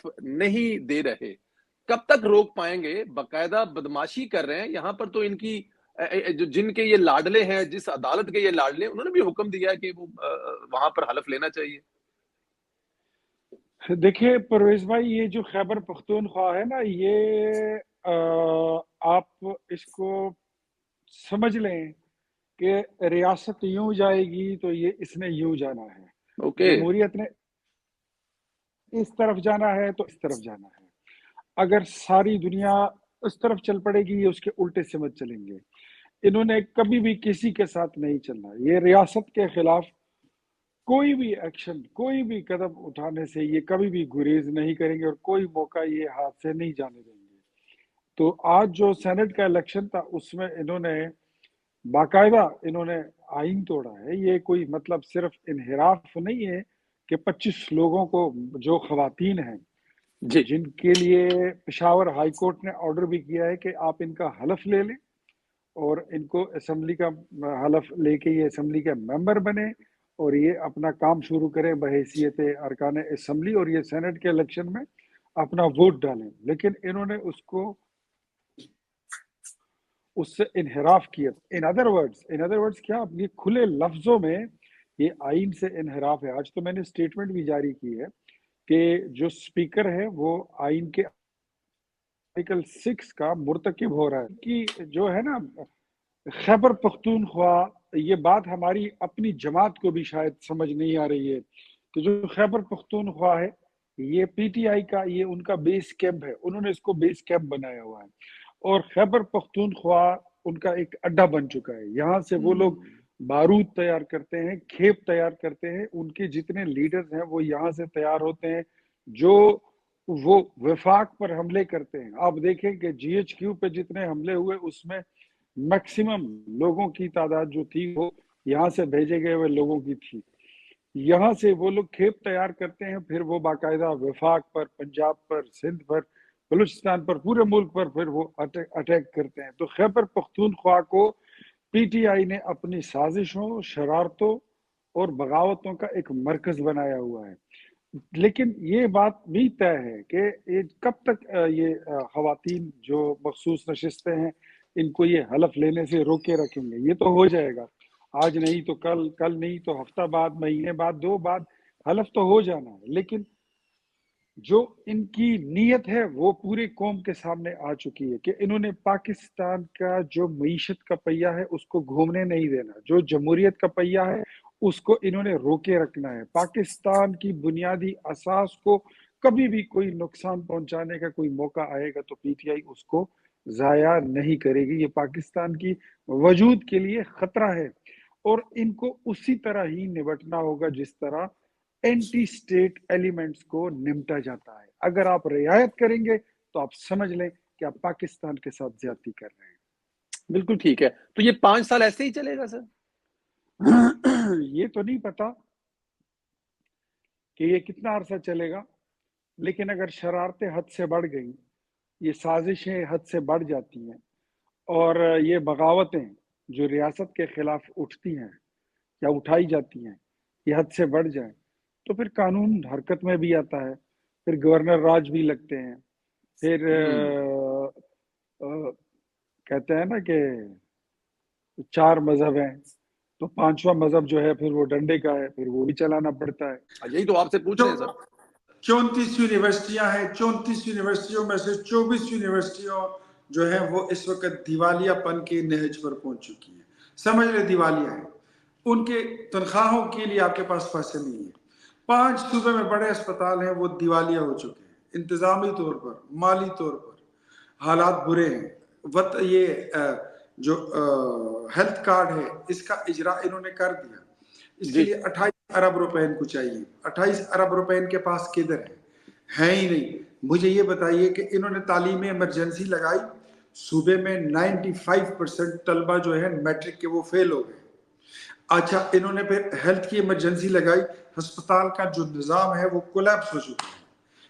حلف نہیں دے رہے، کب تک روک پائیں گے؟ باقاعدہ بدماشی کر رہے ہیں یہاں پر، تو ان کی جن کے یہ لاڈلے ہیں، جس عدالت کے یہ لاڈلے، انہوں نے بھی حکم دیا ہے کہ وہ وہاں پر حلف لینا چاہیے۔ دیکھیے پرویز بھائی، یہ جو خیبر پختونخوا ہے نا، یہ آپ اس کو سمجھ لیں کہ ریاست یوں جائے گی تو یہ اس نے یوں جانا ہے، اوکے، جمہوریت نے اس طرف جانا ہے تو اس طرف جانا ہے۔ اگر ساری دنیا اس طرف چل پڑے گی، یہ اس کے الٹے سمت چلیں گے۔ انہوں نے کبھی بھی کسی کے ساتھ نہیں چلنا، یہ ریاست کے خلاف کوئی بھی ایکشن، کوئی بھی قدم اٹھانے سے یہ کبھی بھی گریز نہیں کریں گے، اور کوئی موقع یہ ہاتھ سے نہیں جانے دیں گے۔ تو آج جو سینٹ کا الیکشن تھا، اس میں انہوں نے باقاعدہ آئین توڑا ہے۔ یہ کوئی مطلب صرف انحراف نہیں ہے کہ 25 لوگوں کو، جو خواتین ہیں جی جن کے لیے پشاور ہائی کورٹ نے آرڈر بھی کیا ہے کہ آپ ان کا حلف لے لیں اور ان کو اسمبلی کا حلف لے کے یہ اسمبلی کے ممبر بنے اور یہ اپنا کام شروع کریں بحیثیت ارکان اسمبلی، اور یہ سینٹ کے الیکشن میں اپنا ووٹ ڈالیں، لیکن انہوں نے اس سے انحراف کیا۔ ان ادر ورڈز کیا، یہ کھلے لفظوں میں یہ آئین سے انحراف ہے۔ آج تو میں نے اسٹیٹمنٹ بھی جاری کی ہے کہ جو سپیکر ہے وہ آئین کے آرٹیکل 6 کا مرتکب ہو رہا ہے کہ جو ہے نا خیبر پختونخوا، یہ بات ہماری اپنی جماعت کو بھی شاید سمجھ نہیں آ رہی ہے کہ جو خیبر پختونخوا ہے، یہ پی ٹی آئی کا، یہ ان کا بیس کیمپ ہے، انہوں نے اس کو بیس کیمپ بنایا ہوا ہے، اور خیبر پختونخوا ان کا ایک اڈا بن چکا ہے۔ یہاں سے وہ لوگ بارود تیار کرتے ہیں، کھیپ تیار کرتے ہیں، ان کے جتنے لیڈرز ہیں وہ یہاں سے تیار ہوتے ہیں، جو وہ وفاق پر حملے کرتے ہیں۔ آپ دیکھیں کہ جی ایچ کیو پہ جتنے حملے ہوئے، اس میں میکسیمم لوگوں کی تعداد جو تھی وہ یہاں سے بھیجے گئے ہوئے لوگوں کی تھی۔ یہاں سے وہ لوگ کھیپ تیار کرتے ہیں، پھر وہ باقاعدہ وفاق پر، پنجاب پر، سندھ پر، بلوچستان پر، پورے ملک پر پھر وہ اٹیک کرتے ہیں۔ تو خیبر پختونخوا کو پی ٹی آئی نے اپنی سازشوں، شرارتوں اور بغاوتوں کا ایک مرکز بنایا ہوا ہے۔ لیکن یہ بات بھی طے ہے کہ کب تک یہ خواتین جو مخصوص نشستیں ہیں، ان کو یہ حلف لینے سے روکے رکھیں گے؟ یہ تو ہو جائے گا، آج نہیں تو کل، کل نہیں تو ہفتہ بعد، مہینے بعد، 2 بعد، حلف تو ہو جانا ہے۔ لیکن جو ان کی نیت ہے وہ پوری قوم کے سامنے آ چکی ہے کہ انہوں نے پاکستان کا جو معیشت کا پہیہ ہے اس کو گھومنے نہیں دینا، جو جمہوریت کا پہیہ ہے اس کو انہوں نے روکے رکھنا ہے۔ پاکستان کی بنیادی اساس کو کبھی بھی کوئی نقصان پہنچانے کا کوئی موقع آئے گا تو پی ٹی آئی اس کو ضائع نہیں کرے گی۔ یہ پاکستان کی وجود کے لیے خطرہ ہے، اور ان کو اسی طرح ہی نمٹنا ہوگا جس طرح اینٹی اسٹیٹ ایلیمنٹس کو نمٹا جاتا ہے۔ اگر آپ رعایت کریں گے تو آپ سمجھ لیں کہ آپ پاکستان کے ساتھ زیادتی کر رہے ہیں۔ بالکل ٹھیک ہے۔ تو یہ 5 سال ایسے ہی چلے گا سر؟ یہ تو نہیں پتا کہ یہ کتنا عرصہ چلے گا، لیکن اگر شرارتیں حد سے بڑھ گئیں، یہ سازشیں حد سے بڑھ جاتی ہیں، اور یہ بغاوتیں جو ریاست کے خلاف اٹھتی ہیں یا اٹھائی جاتی ہیں یہ حد سے بڑھ جائیں، تو پھر قانون حرکت میں بھی آتا ہے، پھر گورنر راج بھی لگتے ہیں، پھر کہتے ہیں نا کہ 4 مذہب ہیں تو 5واں مذہب جو ہے پھر وہ ڈنڈے کا ہے، پھر وہ بھی چلانا پڑتا ہے۔ یہی تو آپ سے پوچھ رہے ہیں سر۔ 34 یونیورسٹیاں ہیں، 34 یونیورسٹیوں میں سے 24 یونیورسٹیوں جو ہیں وہ اس وقت دیوالیہ پن کے نہج پر پہنچ چکی ہیں۔ سمجھ لیں دیوالیہ ہیں، ان کے تنخواہوں کے لیے آپ کے پاس پیسے نہیں ہیں۔ 5 صوبے میں بڑے اسپتال ہیں وہ دیوالیہ ہو چکے ہیں، انتظامی طور پر، مالی طور پر حالات برے ہیں۔ یہ جو ہیلتھ کارڈ ہے اس کا اجراء انہوں نے کر دیا، اس کے لیے 28 ارب روپے ان کو چاہیے۔ 28 ارب روپے ان کے پاس کدھر ہے ہی نہیں۔ مجھے یہ بتائیے کہ انہوں نے تعلیم ایمرجنسی لگائی، صوبے میں 95% طلبہ جو ہے میٹرک کے وہ فیل ہو گئے۔ اچھا انہوں نے پھر ہیلتھ کی ایمرجنسی لگائی، ہسپتال کا جو نظام ہے وہ کولیپس ہو چکا ہے۔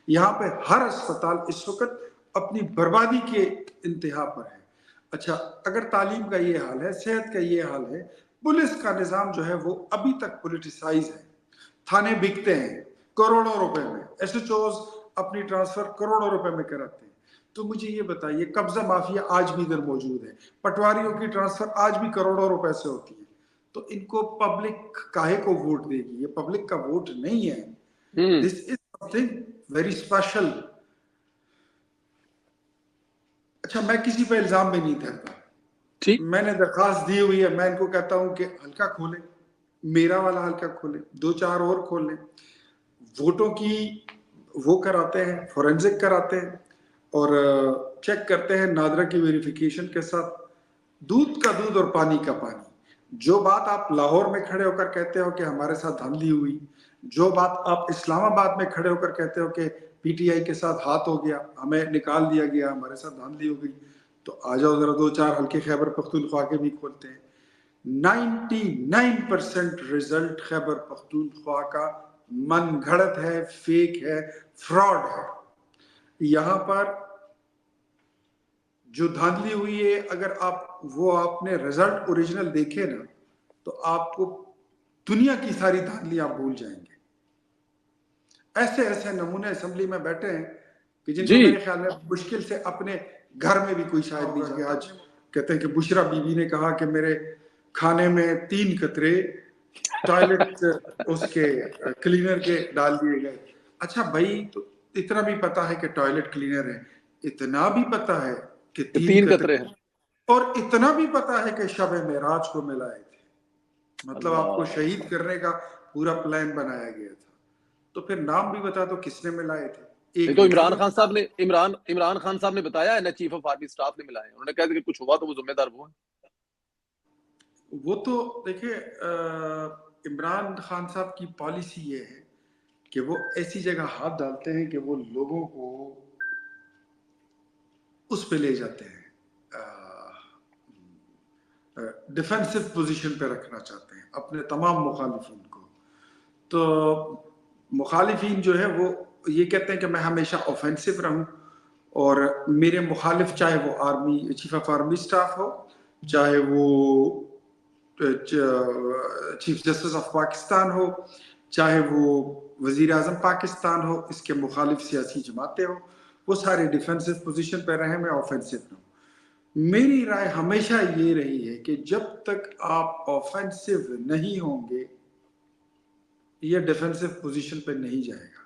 یہاں پہ ہر اسپتال اس وقت اپنی بربادی کے انتہا پر ہے۔ اچھا اگر تعلیم کا یہ حال ہے، صحت کا یہ حال ہے، پولیس کا نظام جو ہے وہ ابھی تک پولیٹیسائز ہے، تھانے بکتے ہیں کروڑوں روپے میں، ایس ایچ اوز اپنی ٹرانسفر کروڑوں روپے میں کراتے ہیں. تو مجھے یہ بتائیے قبضہ مافیا آج بھی ادھر موجود ہے, پٹواریوں کی ٹرانسفر آج بھی کروڑوں روپے سے ہوتی ہے. تو ان کو پبلک کاہے کو ووٹ دے گی؟ یہ پبلک کا ووٹ نہیں ہے. دس از سم تھنگ ویری اسپیشل. اچھا, میں کسی پہ الزام میں نہیں دھرتا, میں نے درخواست دی ہوئی ہے, میں ان کو کہتا ہوں کہ حلقہ کھولیں, میرا والا حلقہ کھولیں, 2-4 اور کھول لیں. ووٹوں کی وہ کراتے ہیں, فورینزک کراتے ہیں اور چیک کرتے ہیں نادرا کی ویریفیکیشن کے ساتھ, دودھ کا دودھ اور پانی کا پانی. جو بات آپ لاہور میں کھڑے ہو کر کہتے ہو کہ ہمارے ساتھ دھاندلی ہوئی, جو بات آپ اسلام آباد میں کھڑے ہو کر کہتے ہو کہ پی ٹی آئی کے ساتھ ہاتھ ہو گیا, ہمیں نکال دیا گیا, ہمارے ساتھ دھاندلی ہو گئی, تو آ جاؤ ذرا 2-4 حلقے خیبر پختونخوا کے بھی کھولتے ہیں. 99% رزلٹ خیبر پختونخوا کا من گھڑت ہے, فیک ہے, فراڈ ہے. یہاں پر جو دھاندلی ہوئی ہے, اگر آپ نے رزلٹ اوریجنل دیکھے نا, تو آپ کو دنیا کی ساری دھاندلی آپ بھول جائیں گے. ایسے نمونے اسمبلی میں بیٹھے ہیں کہ جن کو میرے خیال میں مشکل سے اپنے گھر میں بھی کوئی شاید نہیں جگہ. آج کہتے ہیں کہ بشرا بی بی نے کہا کہ میرے کھانے میں 3 قطرے ٹوائلٹ اس کے کلینر کے ڈال دیے گئے. اچھا بھائی, تو اتنا بھی پتا ہے کہ ٹوائلٹ کلینر ہے, اتنا بھی پتا ہے کہ 3 قطرے ہیں, اور اتنا بھی پتا ہے کہ شب معراج کو ملائے تھے. مطلب آپ کو شہید کرنے کا پورا پلان بنایا گیا تھا. تو پھر نام بھی بتا دو کس نے ملائے تھے. تو عمران خان صاحب نے عمران خان صاحب نے بتایا ہے نا, چیف آف آرمی اسٹاف نے ملائے, انہوں نے کہا کہ کچھ ہوا تو وہ ذمہ دار وہ ہیں. وہ تو دیکھیں, عمران خان صاحب کی پالیسی یہ ہے کہ وہ ایسی جگہ ہاتھ ڈالتے ہیں کہ وہ لوگوں کو اس پہ لے جاتے ہیں, ڈیفینسو پوزیشن پہ رکھنا چاہتے ہیں اپنے تمام مخالفین کو. تو مخالفین جو ہے وہ یہ کہتے ہیں کہ میں ہمیشہ اوفینسو رہوں, اور میرے مخالف چاہے وہ army chief of army staff ہو, چاہے وہ چیف جسٹس آف پاکستان ہو, چاہے وہ وزیر اعظم پاکستان ہو, اس کے مخالف سیاسی جماعتیں ہو, وہ سارے ڈیفینسو پوزیشن پہ رہیں, میں اوفینسو رہوں. میری رائے ہمیشہ یہ رہی ہے کہ جب تک آپ اوفینسو نہیں ہوں گے, یہ ڈیفینسو پوزیشن پہ نہیں جائے گا.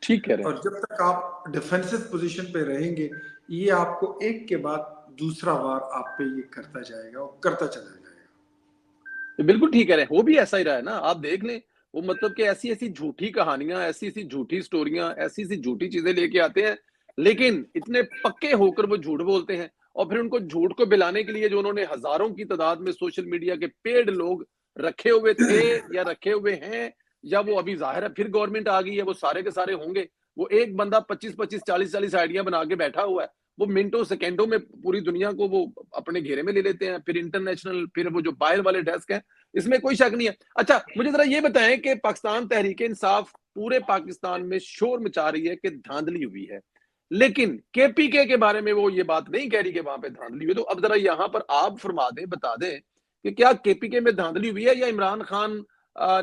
ٹھیک کہہ رہے ہیں. اور جب تک آپ ڈیفینسو پوزیشن پہ رہیں گے, یہ آپ کو ایک کے بعد دوسرا وار آپ پہ یہ کرتا جائے گا اور کرتا چلا جائے گا. بالکل ٹھیک کہہ رہے ہیں, وہ بھی ایسا ہی رہا ہے نا. آپ دیکھ لیں, وہ مطلب کہ ایسی جھوٹی کہانیاں, ایسی جھوٹی سٹوریاں, ایسی جھوٹی چیزیں لے کے آتے ہیں, لیکن اتنے پکے ہو کر وہ جھوٹ بولتے ہیں. اور پھر ان کو جھوٹ کو بلانے کے لیے جو انہوں نے ہزاروں کی تعداد میں سوشل میڈیا کے پیڈ لوگ رکھے ہوئے تھے یا رکھے ہوئے ہیں, یا وہ ابھی ظاہر ہے پھر گورنمنٹ آ گئی ہے, وہ سارے کے سارے ہوں گے. وہ ایک بندہ 25-40 آئیڈیا بنا کے بیٹھا ہوا ہے, وہ منٹوں سیکنڈوں میں پوری دنیا کو وہ اپنے گھیرے میں لے لیتے ہیں. پھر انٹرنیشنل, پھر وہ جو باہر والے ڈیسک ہیں, اس میں کوئی شک نہیں ہے. اچھا, مجھے ذرا یہ بتائیں کہ پاکستان تحریک انصاف پورے پاکستان میں شور مچا رہی ہے کہ دھاندلی ہوئی ہے, لیکن کے پی کے بارے میں وہ یہ بات نہیں کہہ رہی کہ وہاں پہ دھاندلی ہوئی. تو اب ذرا یہاں پر آپ فرما دیں, بتا دیں کہ کیا کے پی کے میں دھاندلی ہوئی ہے, یا عمران خان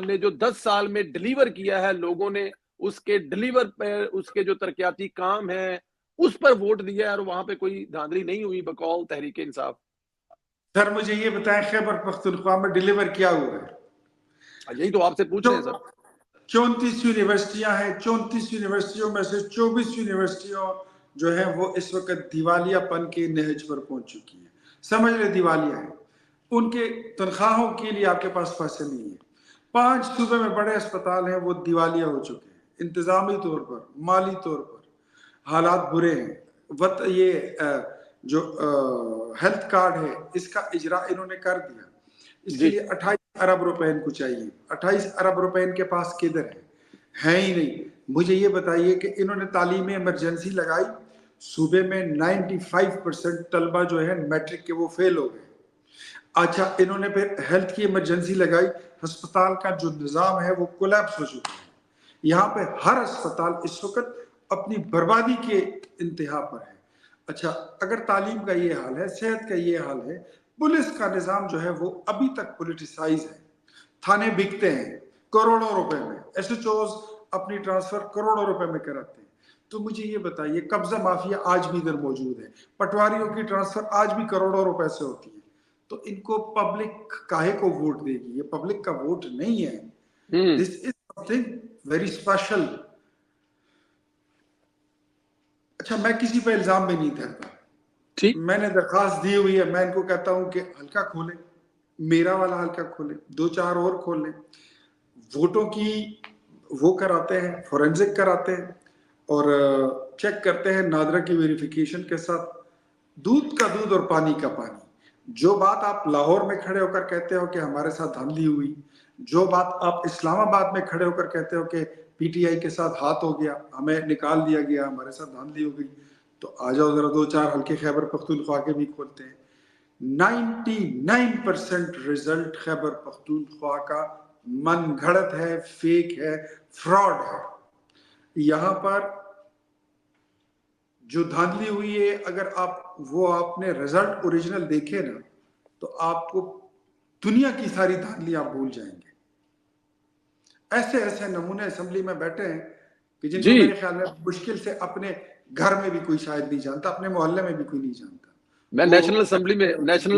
نے جو 10 سال میں ڈیلیور کیا ہے, لوگوں نے اس کے ڈیلیور پہ, اس کے جو ترقیاتی کام ہیں اس پر ووٹ دیا ہے, اور وہاں پہ کوئی دھاندلی نہیں ہوئی بقول تحریک انصاف. سر مجھے یہ بتائیں, خیبر پختونخوا میں ڈیلیور کیا ہوا ہے؟ یہی تو آپ سے پوچھ رہے ہیں سر. 34 یونیورسٹیاں ہیں, 34 یونیورسٹیوں میں سے 24 یونیورسٹیوں جو ہیں وہ اس وقت دیوالیہ پن کے نہج پر پہنچ چکی ہیں. سمجھ لیں دیوالیہ ہیں. ان کے تنخواہوں کے لیے آپ کے پاس پیسے نہیں ہیں. 5 صوبے میں بڑے اسپتال ہیں, وہ دیوالیہ ہو چکے ہیں. انتظامی طور پر, مالی طور پر حالات برے ہیں. یہ جو ہیلتھ کارڈ ہے, اس کا اجرا انہوں نے کر دیا. اس کے لیے 28 ارب روپے ان کو چاہیے. 28 ارب روپے ان کے پاس کدھر ہے ہی نہیں. مجھے یہ بتائیے کہ انہوں نے تعلیم ایمرجنسی لگائی, صوبے میں 95% طلبہ جو ہے میٹرک کے وہ فیل ہو گئے. اچھا, انہوں نے پھر ہیلتھ کی ایمرجنسی لگائی, ہسپتال کا جو نظام ہے وہ کولیپس ہو چکا ہے. یہاں پہ ہر ہسپتال اس وقت اپنی بربادی کے انتہا پر ہے. اچھا, اگر تعلیم کا یہ حال ہے, صحت کا یہ حال ہے, پولیس کا نظام جو ہے وہ ابھی تک پولیٹیسائز ہے. تھانے بکتے ہیں کروڑوں روپے میں, ایس ایچ اوز اپنی ٹرانسفر کروڑوں روپے میں کراتے ہیں. تو مجھے یہ بتائیے قبضہ مافیا آج بھی ادھر موجود ہے, پٹواریوں کی ٹرانسفر آج بھی کروڑوں روپے سے ہوتی ہے, تو ان کو پبلک کاہے کو ووٹ دے گی؟ یہ پبلک کا ووٹ نہیں ہے. دس از سم تھنگ ویری اسپیشل. اچھا, میں کسی پہ الزام بھی نہیں دھرتا, میں نے درخواست دی ہوئی ہے, میں ان کو کہتا ہوں کہ حلقہ کھولیں, میرا والا حلقہ کھولیں, 2-4 اور کھول لیں, ووٹوں کی وہ کراتے ہیں, فورینزک کراتے ہیں اور چیک کرتے ہیں نادرا کی ویریفیکیشن کے ساتھ, دودھ کا دودھ اور پانی کا پانی. جو بات آپ لاہور میں کھڑے ہو کر کہتے ہو کہ ہمارے ساتھ دھاندلی ہوئی, جو بات آپ اسلام آباد میں کھڑے ہو کر کہتے ہو کہ پی ٹی آئی کے ساتھ ہاتھ ہو گیا, ہمیں نکال دیا گیا, ہمارے ساتھ دھاندلی ہو گئی, تو آ جاؤ ذرا 2-4 حلقے خیبر پختونخوا کے بھی کھولتے ہیں. 99% رزلٹ خیبر پختونخوا کا من گھڑت ہے, فیک ہے, فراڈ ہے. یہاں پر جو دھاندلی ہوئی ہے, اگر آپ نے رزلٹ اوریجنل دیکھے نا, تو آپ کو دنیا کی ساری دھاندلی آپ بھول جائیں گے. ایسے ایسے نمونے اسمبلی میں بیٹھے ہیں کہ جن کو میرے خیال میں مشکل سے اپنے گھر میں بھی کوئی شاید نہیں جانتا, اپنے محلے میں بھی کوئی نہیں جانتا. میں نیشنل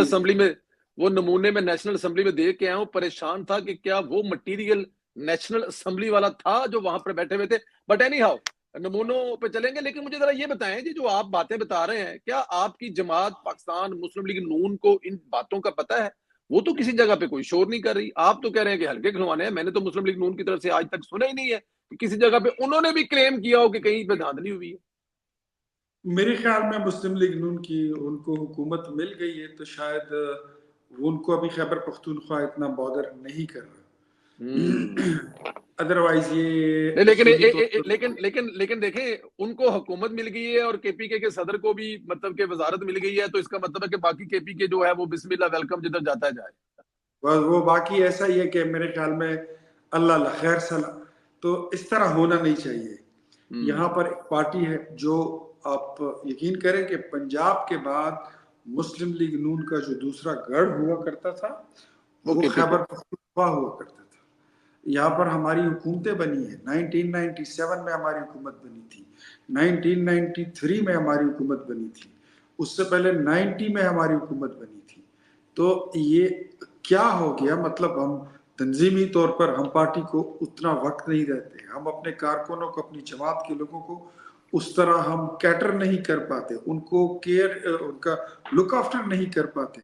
اسمبلی میں وہ نمونے میں نیشنل اسمبلی میں دیکھ کے آیا ہوں, پریشان تھا کہ کیا وہ مٹیریل نیشنل اسمبلی والا تھا جو وہاں پر بیٹھے ہوئے تھے. بٹ اینی ہاؤ نمونوں پہ چلیں گے, لیکن مجھے ذرا یہ بتائیں جی, جو آپ باتیں بتا رہے ہیں, کیا آپ کی جماعت پاکستان مسلم لیگ نون کو ان باتوں کا پتہ ہے؟ وہ تو کسی جگہ پہ کوئی شور نہیں کر رہی. آپ تو کہہ رہے ہیں کہ حلقے کھلوانے ہیں, میں نے تو مسلم لیگ نون کی طرف سے آج تک سنا ہی نہیں ہے کہ کسی جگہ پہ انہوں نے بھی کلیم کیا ہو کہ کہیں پہ دھاندلی ہوئی ہے. میرے خیال میں مسلم لیگ نون کی ان کو حکومت مل گئی ہے, تو شاید ان کو ابھی خیبر پختونخوا اتنا بادر نہیں کر رہا. ادروائز یہ لیکن دیکھیں, ان کو حکومت مل گئی ہے اور کے پی کے صدر کو بھی مطلب کہ وزارت مل گئی ہے, تو اس کا مطلب ہے کہ باقی کے پی کے جو ہے وہ بسم اللہ ویلکم جدھر جاتا ہے جائے. وہ باقی ایسا ہی ہے کہ میرے خیال میں اللہ خیر صلاح, تو اس طرح ہونا نہیں چاہیے. یہاں پر ایک پارٹی ہے جو آپ یقین کریں کہ پنجاب کے بعد مسلم لیگ نون کا جو دوسرا گڑھ ہوا کرتا تھا وہ خیبر پختونخوا ہوا کرتا تھا. یہاں پر ہماری حکومتیں بنی ہیں. 1997 میں ہماری حکومت بنی تھی, 1993 میں ہماری حکومت بنی تھی, اس سے پہلے 90 میں ہماری حکومت بنی تھی. تو یہ کیا ہو گیا؟ مطلب ہم تنظیمی طور پر ہم پارٹی کو اتنا وقت نہیں دیتے, ہم اپنے کارکنوں کو, اپنی جماعت کے لوگوں کو اس طرح ہم کیٹر نہیں کر پاتے, ان کو کیئر, ان کا لک آفٹر نہیں کر پاتے.